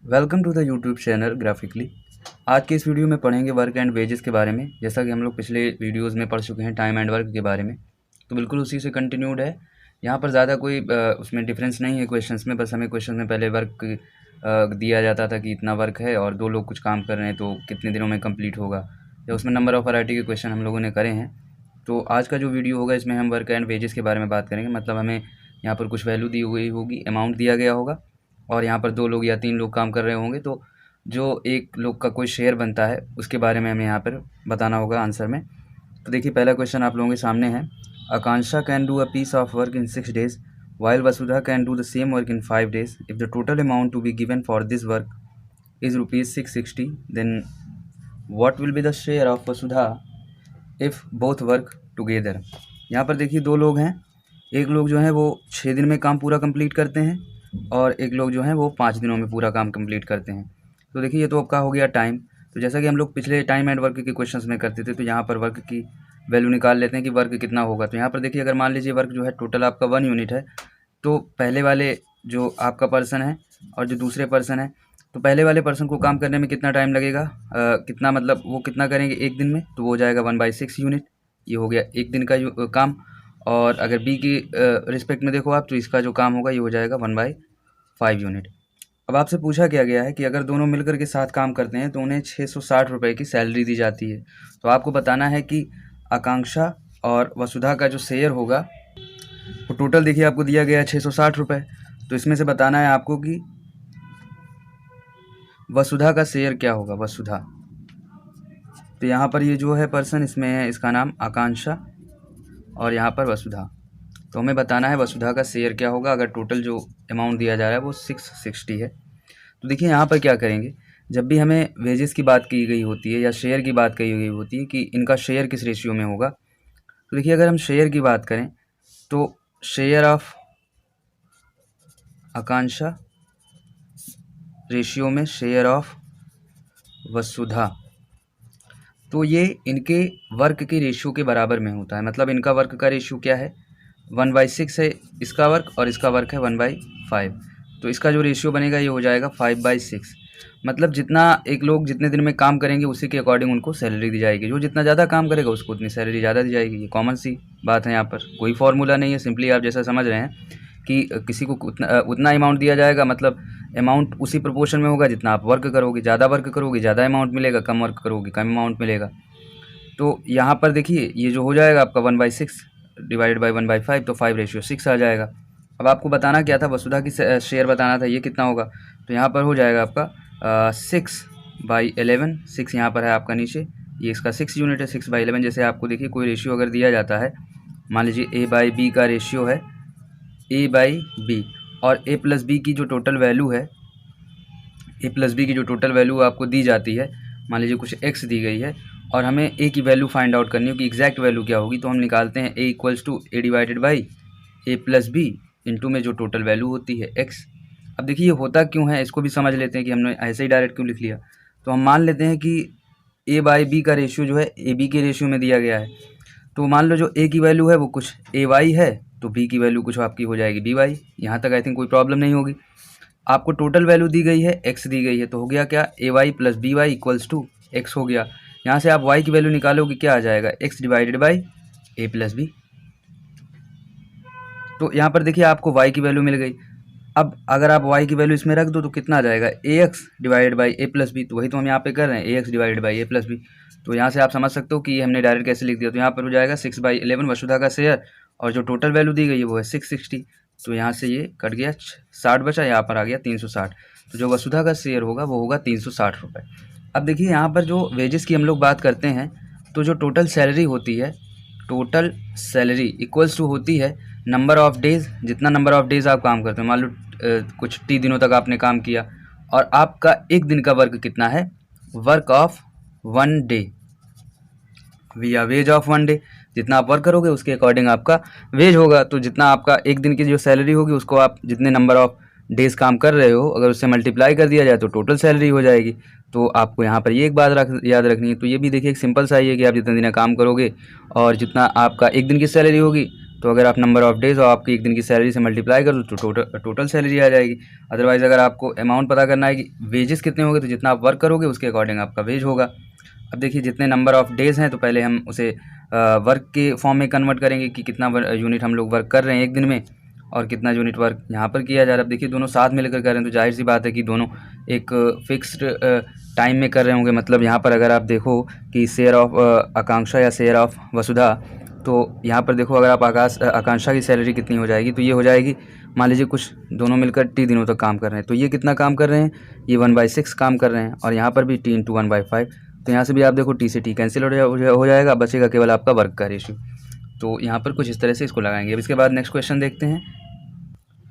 Welcome to the YouTube channel graphically. आज के इस वीडियो में पढ़ेंगे वर्क एंड वेजेस के बारे में। जैसा कि हम लोग पिछले वीडियोस में पढ़ चुके हैं टाइम एंड वर्क के बारे में, तो बिल्कुल उसी से कंटिन्यूड है। यहाँ पर ज़्यादा कोई उसमें डिफरेंस नहीं है क्वेश्चंस में। बस हमें क्वेश्चन में पहले वर्क दिया जाता था कि इतना वर्क है और दो लोग कुछ काम कर रहे हैं तो कितने दिनों में कंप्लीट होगा, या उसमें नंबर ऑफ़ वैरायटी के क्वेश्चन हम लोगों ने करे हैं। तो आज का जो वीडियो होगा इसमें हम वर्क एंड वेजेस के बारे में बात करेंगे। मतलब हमें यहाँ पर कुछ वैल्यू दी हुई होगी, अमाउंट दिया गया होगा और यहाँ पर दो लोग या तीन लोग काम कर रहे होंगे, तो जो एक लोग का कोई शेयर बनता है उसके बारे में हमें यहाँ पर बताना होगा आंसर में। तो देखिए पहला क्वेश्चन आप लोगों के सामने है। Akanksha can do a piece of work in 6 days while Vasudha can do the same work in 5 days। If the total amount to be given for this work is ₹660, then what will be the share of Vasudha if both work together. यहाँ पर देखिए दो लोग हैं। एक लोग जो है वो 6 दिन में काम पूरा कंप्लीट करते हैं और एक लोग जो है वो 5 दिनों में पूरा काम कंप्लीट करते हैं। तो देखिए ये तो आपका हो गया टाइम। तो जैसा कि हम लोग पिछले टाइम एंड वर्क के क्वेश्चंस में करते थे, तो यहाँ पर वर्क की वैल्यू निकाल लेते हैं कि वर्क कितना होगा। तो यहाँ पर देखिए अगर मान लीजिए वर्क जो है टोटल आपका 1 यूनिट है, तो पहले वाले जो आपका पर्सन है और जो दूसरे पर्सन है, तो पहले वाले पर्सन को काम करने में कितना टाइम लगेगा, कितना मतलब वो कितना करेंगे एक दिन में, तो वो हो जाएगा 1/6 यूनिट। ये हो गया एक दिन का काम। और अगर बी की रिस्पेक्ट में देखो आप, तो इसका जो काम होगा ये हो जाएगा 1/5 यूनिट। अब आपसे पूछा क्या गया है कि अगर दोनों मिलकर के साथ काम करते हैं तो उन्हें 660 रुपये की सैलरी दी जाती है। तो आपको बताना है कि आकांक्षा और वसुधा का जो शेयर होगा वो टोटल देखिए आपको दिया गया है 660 रुपये। तो इसमें से बताना है आपको कि वसुधा का शेयर क्या होगा। वसुधा, तो यहाँ पर ये जो है पर्सन इसमें है, इसका नाम आकांक्षा और यहाँ पर वसुधा। तो हमें बताना है वसुधा का शेयर क्या होगा अगर टोटल जो अमाउंट दिया जा रहा है वो 660 है। तो देखिए यहाँ पर क्या करेंगे, जब भी हमें वेजेस की बात की गई होती है या शेयर की बात की गई होती है कि इनका शेयर किस रेशियो में होगा, तो देखिए अगर हम शेयर की बात करें तो शेयर ऑफ आकांक्षा रेशियो में शेयर ऑफ वसुधा, तो ये इनके वर्क के रेशियो के बराबर में होता है। मतलब इनका वर्क का रेशियो क्या है, 1/6 है इसका वर्क और इसका वर्क है 1/5। तो इसका जो रेशियो बनेगा ये हो जाएगा 5/6। मतलब जितना एक लोग जितने दिन में काम करेंगे उसी के अकॉर्डिंग उनको सैलरी दी जाएगी। जो जितना ज़्यादा काम करेगा उसको उतनी सैलरी ज़्यादा दी जाएगी। ये कॉमन सी बात है, यहाँ पर कोई फार्मूला नहीं है। सिंपली आप जैसा समझ रहे हैं कि किसी को उतना अमाउंट दिया जाएगा, मतलब अमाउंट उसी प्रोपोर्शन में होगा जितना आप वर्क करोगे। ज़्यादा वर्क करोगे ज़्यादा अमाउंट मिलेगा, कम वर्क करोगे कम अमाउंट मिलेगा। तो यहाँ पर देखिए ये जो हो जाएगा आपका 1/6 डिवाइडेड बाई 1/5, तो 5/6 आ जाएगा। अब आपको बताना क्या था, वसुधा की शेयर बताना था, ये कितना होगा। तो यहाँ पर हो जाएगा आपका 6/11। 6 यहाँ पर है आपका नीचे, ये इसका 6 यूनिट है। 6/11 जैसे आपको देखिए कोई रेशियो अगर दिया जाता है, मान लीजिए A/B का रेशियो है A/B, और A+B की जो टोटल वैल्यू है, A+B की जो टोटल वैल्यू आपको दी जाती है, मान लीजिए कुछ x दी गई है और हमें a की वैल्यू फाइंड आउट करनी हो कि एग्जैक्ट वैल्यू क्या होगी। तो हम निकालते हैं a = a divided by A+B into में जो टोटल वैल्यू होती है x। अब देखिए ये होता क्यों है, इसको भी समझ लेते हैं कि हमने ऐसे ही डायरेक्ट क्यों लिख लिया। तो हम मान लेते हैं कि A/B का रेशियो जो है AB के रेशियो में दिया गया है। तो मान लो जो a की वैल्यू है वो कुछ AY है, तो b की वैल्यू कुछ आपकी हो जाएगी BY। यहाँ तक आई थिंक कोई प्रॉब्लम नहीं होगी। आपको टोटल वैल्यू दी गई है, x दी गई है, तो हो गया क्या, AY + BY = x हो गया। यहाँ से आप y की वैल्यू निकालोगे, क्या आ जाएगा, x डिवाइडेड बाई A+B। तो यहाँ पर देखिए आपको y की वैल्यू मिल गई। अब अगर आप y की वैल्यू इसमें रख दो तो कितना आ जाएगा, AX डिवाइडेड बाई A+B। तो वही तो हम यहाँ पे कर रहे हैं, AX डिवाइडेड बाई A+B। तो यहाँ से आप समझ सकते हो कि ये हमने डायरेक्ट कैसे लिख दिया। तो यहाँ पर हो जाएगा 6/11 वसुधा का शेयर, और जो टोटल वैल्यू दी गई है वो है 660। तो यहाँ से ये कट गया, 60 बचा, यहाँ पर आ गया 360। तो जो वसुधा का शेयर होगा वो होगा 360 रुपये। अब देखिए यहाँ पर जो वेजेस की हम लोग बात करते हैं, तो जो टोटल सैलरी होती है, टोटल सैलरी इक्वल्स टू होती है नंबर ऑफ़ डेज़। जितना नंबर ऑफ़ डेज़ आप काम करते हो, मान लो कुछ 30 दिनों तक आपने काम किया और आपका एक दिन का वर्क कितना है, वर्क ऑफ 1 डे या वेज ऑफ 1 डे। जितना आप वर्क करोगे उसके अकॉर्डिंग आपका वेज होगा। तो जितना आपका एक दिन की जो सैलरी होगी उसको आप जितने नंबर ऑफ़ डेज़ काम कर रहे हो अगर उससे मल्टीप्लाई कर दिया जाए तो टोटल सैलरी हो जाएगी। तो आपको यहाँ पर ये एक बात याद रखनी है। तो ये भी देखिए एक सिंपल सा ही है कि आप जितने दिन काम करोगे और जितना आपका एक दिन की सैलरी होगी तो अगर आप नंबर ऑफ डेज़ और आपकी एक दिन की सैलरी से मल्टीप्लाई कर दो तो टोटल सैलरी आ जाएगी। अदरवाइज़ अगर आपको अमाउंट पता करना है कि वेजेस कितने होंगे, तो जितना आप वर्क करोगे उसके अकॉर्डिंग आपका वेज होगा। अब देखिए जितने नंबर ऑफ़ डेज़ हैं तो पहले हम उसे वर्क के फॉर्म में कन्वर्ट करेंगे कि कितना यूनिट हम लोग वर्क कर रहे हैं एक दिन में और कितना यूनिट वर्क यहाँ पर किया जा रहा है। अब देखिए दोनों साथ मिलकर कर रहे हैं तो जाहिर सी बात है कि दोनों एक फिक्स्ड टाइम में कर रहे होंगे। मतलब यहाँ पर अगर आप देखो कि शेयर ऑफ आकांक्षा या शेयर ऑफ वसुधा, तो यहाँ पर देखो अगर आप आकांक्षा की सैलरी कितनी हो जाएगी, तो ये हो जाएगी, मान लीजिए कुछ दोनों मिलकर टी दिनों तक काम कर रहे हैं, तो ये कितना काम कर रहे हैं, ये 1/6 काम कर रहे हैं, और यहाँ पर भी टी इंटू 1/5। तो यहाँ से भी आप देखो टी से टी कैंसिल हो जाएगा, बचेगा केवल आपका वर्क का रेशियो। तो यहाँ पर कुछ इस तरह से इसको लगाएंगे। अब इसके बाद नेक्स्ट क्वेश्चन देखते हैं।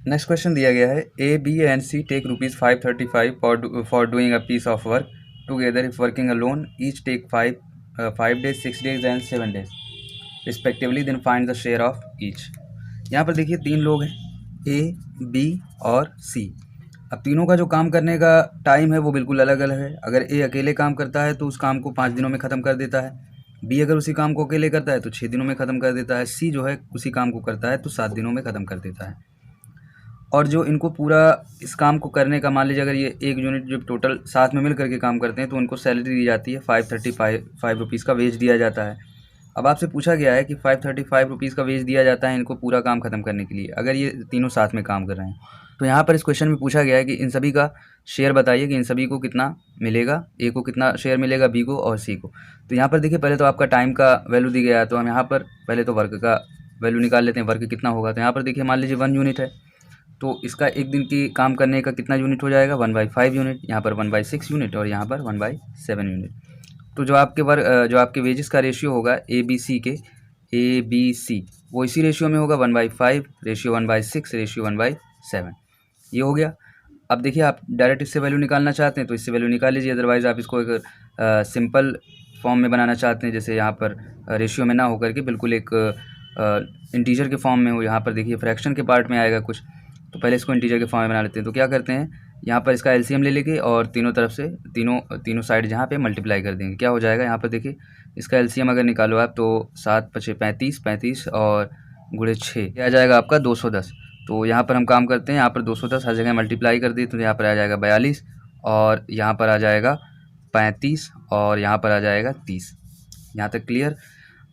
नेक्स्ट क्वेश्चन दिया गया है, A B and C take ₹535 for doing a piece of work together if working alone, each take 5 days, 6 days and 7 days respectively, then find the share of each. यहाँ पर देखिए 3 लोग हैं, ए बी और सी। अब तीनों का जो काम करने का टाइम है वो बिल्कुल अलग अलग है। अगर ए अकेले काम करता है तो उस काम को 5 दिनों में ख़त्म कर देता है, बी अगर उसी काम को अकेले करता है तो 6 दिनों में ख़त्म कर देता है, सी जो है उसी काम को करता है तो 7 दिनों में ख़त्म कर देता है। और जो इनको पूरा इस काम को करने का, मान लीजिए अगर ये एक यूनिट जो टोटल साथ में मिल करके काम करते हैं तो उनको सैलरी दी जाती है, 535 रुपीज़ का वेज दिया जाता है। अब आपसे पूछा गया है कि 535 रुपीज़ का वेज दिया जाता है इनको पूरा काम ख़त्म करने के लिए, अगर ये तीनों साथ में काम कर रहे हैं। तो यहाँ पर इस क्वेश्चन में पूछा गया है कि इन सभी का शेयर बताइए कि इन सभी को कितना मिलेगा, ए को कितना शेयर मिलेगा, बी को और सी को। तो यहाँ पर देखिए पहले तो आपका टाइम का वैल्यू दी गया है, तो हम यहाँ पर पहले तो वर्क का वैल्यू निकाल लेते हैं, वर्क कितना होगा। तो यहाँ पर देखिए मान लीजिए 1 यूनिट है, तो इसका एक दिन की काम करने का कितना यूनिट हो जाएगा, 1/5 यूनिट, यहाँ पर 1/6 यूनिट और यहाँ पर 1/7 यूनिट। तो जो आपके वेजेस का रेशियो होगा ए बी सी वो इसी रेशियो में होगा, 1/5 रेशियो 1/6 रेशियो 1/7, ये हो गया। अब देखिए आप डायरेक्ट इससे वैल्यू निकालना चाहते हैं तो इससे वैल्यू निकाल लीजिए, अदरवाइज़ आप इसको एक सिंपल फॉर्म में बनाना चाहते हैं, जैसे यहाँ पर रेशियो में ना होकर के बिल्कुल एक इंटीजर के फॉर्म में हो, यहाँ पर देखिए फ्रैक्शन के पार्ट में आएगा कुछ, तो पहले इसको इंटीजर के फॉर्म में बना लेते हैं। तो क्या करते हैं, यहाँ पर इसका एलसीएम ले लेंगे और तीनों तरफ से तीनों साइड जहाँ पे मल्टीप्लाई कर देंगे। क्या हो जाएगा, यहाँ पर देखिए इसका एलसीएम अगर निकालो आप तो 7 × 5 = 35 और गुणे 6 क्या आ जाएगा आपका 210। तो यहाँ पर हम काम करते हैं, यहाँ पर 210 हर जगह मल्टीप्लाई कर दी तो यहाँ पर आ जाएगा 42 और यहाँ पर आ जाएगा 35 और यहाँ पर आ जाएगा 30। यहाँ तक क्लियर।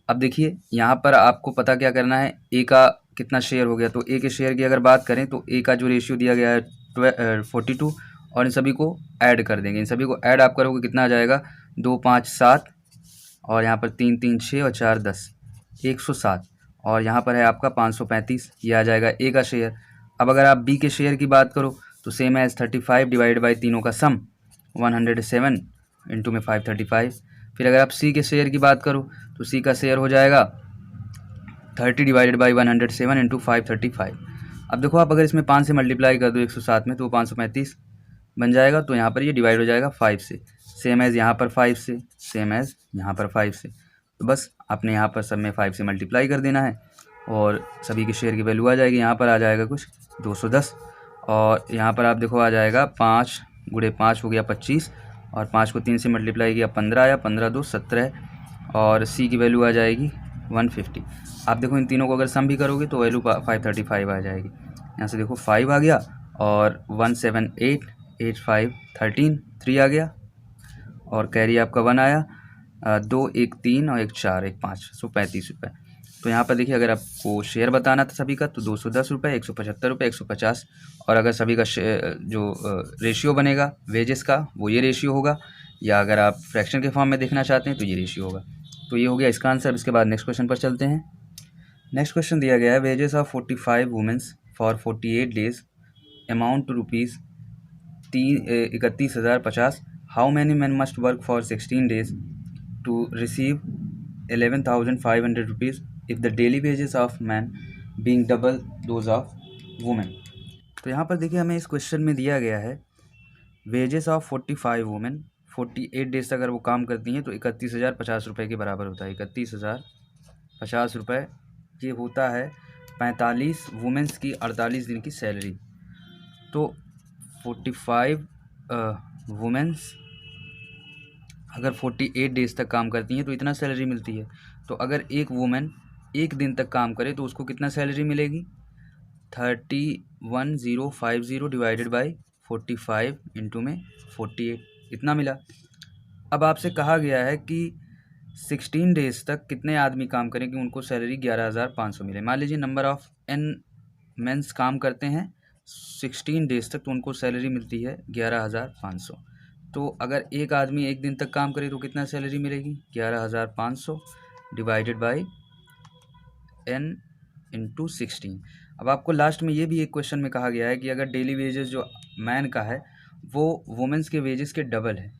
अब देखिए यहाँ पर आपको पता क्या करना है, ए का कितना शेयर हो गया। तो ए के शेयर की अगर बात करें तो ए का जो रेशियो दिया गया है 42 और इन सभी को ऐड कर देंगे। इन सभी को ऐड आप करोगे कितना आ जाएगा, 2 5 7 और यहाँ पर 3 3 6 और 4 10 107 और यहाँ पर है आपका 535, ये आ जाएगा ए का शेयर। अब अगर आप बी के शेयर की बात करो तो सेम एज 35 डिवाइड बाई तीनों का सम 107 इंटू में 535। फिर अगर आप सी के शेयर की बात करो तो सी का शेयर हो जाएगा 30 डिवाइडेड बाई 107 इंटू 535। अब देखो आप अगर इसमें 5 से मल्टीप्लाई कर दो 107 में तो वो 535 बन जाएगा, तो यहाँ पर ये डिवाइड हो जाएगा 5 से, सेम एज़ यहाँ पर 5 से, सेम एज़ यहाँ पर 5 से। तो बस आपने यहाँ पर सब में 5 से मल्टीप्लाई कर देना है और सभी के शेयर की वैल्यू आ जाएगी। यहाँ पर आ जाएगा कुछ 210 और यहाँ पर आप देखो आ जाएगा 5 × 5 हो गया 25 और 5 को 3 से मल्टीप्लाई किया 15 आया, 15 2 17 और सी की वैल्यू आ जाएगी 150। आप देखो इन तीनों को अगर सम भी करोगे तो वैल्यू 535 आ जाएगी। यहाँ से देखो 5 आ गया और 1 7 8 8 5 13 3 आ गया और कैरी आपका 1 आया, 2 1 3 और 1 4 1 5 135 रुपये। तो यहाँ पर देखिए अगर आपको शेयर बताना था सभी का तो 210 रुपये, 175 रुपये, 150 और अगर सभी का जो रेशियो बनेगा वेजेस का वो ये रेशियो होगा, या अगर आप फ्रैक्शन के फॉर्म में देखना चाहते हैं तो ये रेशियो होगा। तो ये हो गया इसका आंसर। इसके बाद नेक्स्ट क्वेश्चन पर चलते हैं। नेक्स्ट क्वेश्चन दिया गया है, wages of 45 womens for 48 days amount to rupees 31,050। How many man must work for 16 days to receive 11,500 rupees if the daily wages of man being double those of women. तो यहाँ पर देखिए हमें इस question में दिया गया है वेजेस ऑफ 45 वुमेन 48 डेज तक अगर वो काम करती हैं तो 31,050 रुपये के बराबर होता है। 31,050 रुपये ये होता है 45 वुमेंस की 48 दिन की सैलरी। तो 45 वुमेंस अगर 48 डेज तक काम करती हैं तो इतना सैलरी मिलती है। तो अगर एक वुमेन 1 दिन तक काम करे तो उसको कितना सैलरी मिलेगी, 31,050 डिवाइडेड बाई 45 इंटू में 48, इतना मिला। अब आपसे कहा गया है कि 16 डेज तक कितने आदमी काम करें कि उनको सैलरी 11,500 मिले। मान लीजिए नंबर ऑफ n मेंस काम करते हैं 16 डेज तक तो उनको सैलरी मिलती है 11,500। तो अगर एक आदमी 1 दिन तक काम करे तो कितना सैलरी मिलेगी, 11,500 डिवाइडेड बाई n इंटू 16। अब आपको लास्ट में ये भी एक क्वेश्चन में कहा गया है कि अगर डेली वेजेस जो मैन का है वो वुमेंस के वेजेस के डबल है।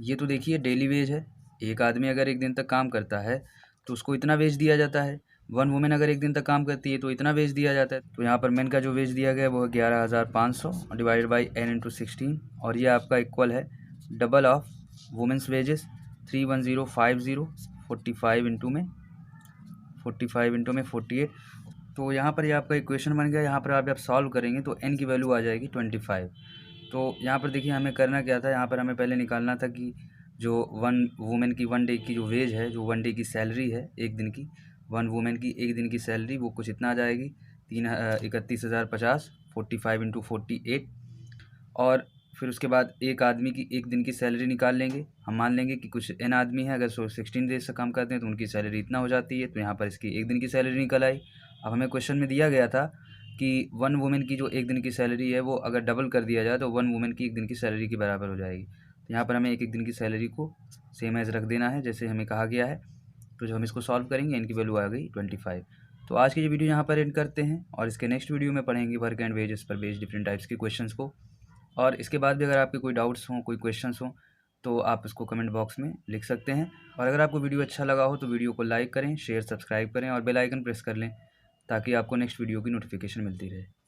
ये तो देखिए डेली वेज है, एक आदमी अगर 1 दिन तक काम करता है तो उसको इतना वेज दिया जाता है, 1 वुमेन अगर 1 दिन तक काम करती है तो इतना वेज दिया जाता है। तो यहाँ पर मेन का जो वेज दिया गया है वो है 11,500 डिवाइडेड बाई n इंटू 16, और ये आपका इक्वल है double of women's wages 31050 45 into में 48। तो यहाँ पर ये आपका इक्वेशन बन गया। यहाँ पर आप सॉल्व करेंगे तो n की वैल्यू आ जाएगी 25। तो यहाँ पर देखिए हमें करना क्या था, यहाँ पर हमें पहले निकालना था कि जो 1 वुमेन की 1 डे की जो वेज है, जो 1 डे की सैलरी है 1 दिन की, 1 वुमेन की 1 दिन की सैलरी वो कुछ इतना आ जाएगी 31,050 45 इंटू 48। और फिर उसके बाद एक आदमी की 1 दिन की सैलरी निकाल लेंगे। हम मान लेंगे कि कुछ n आदमी है, अगर 16 डेज से काम करते हैं तो उनकी सैलरी इतना हो जाती है। तो यहाँ पर इसकी 1 दिन की सैलरी निकल आई। अब हमें क्वेश्चन में दिया गया था कि 1 वुमेन की जो 1 दिन की सैलरी है वो अगर डबल कर दिया जाए तो 1 वुमेन की 1 दिन की सैलरी के बराबर हो जाएगी। तो यहाँ पर हमें 1 दिन की सैलरी को सेम एज रख देना है जैसे हमें कहा गया है। तो जब हम इसको सॉल्व करेंगे इनकी वैल्यू आ गई 25। तो आज की ये वीडियो यहाँ पर एंड करते हैं, और इसके नेक्स्ट वीडियो में पढ़ेंगे वर्क एंड वेजेस पर बेस्ड डिफरेंट टाइप्स के क्वेश्चंस को। और इसके बाद भी अगर आपके कोई डाउट्स हों, कोई क्वेश्चंस हों तो आप उसको कमेंट बॉक्स में लिख सकते हैं। और अगर आपको वीडियो अच्छा लगा हो तो वीडियो को लाइक करें, शेयर, सब्सक्राइब करें और बेल आइकन प्रेस कर लें ताकि आपको नेक्स्ट वीडियो की नोटिफिकेशन मिलती रहे।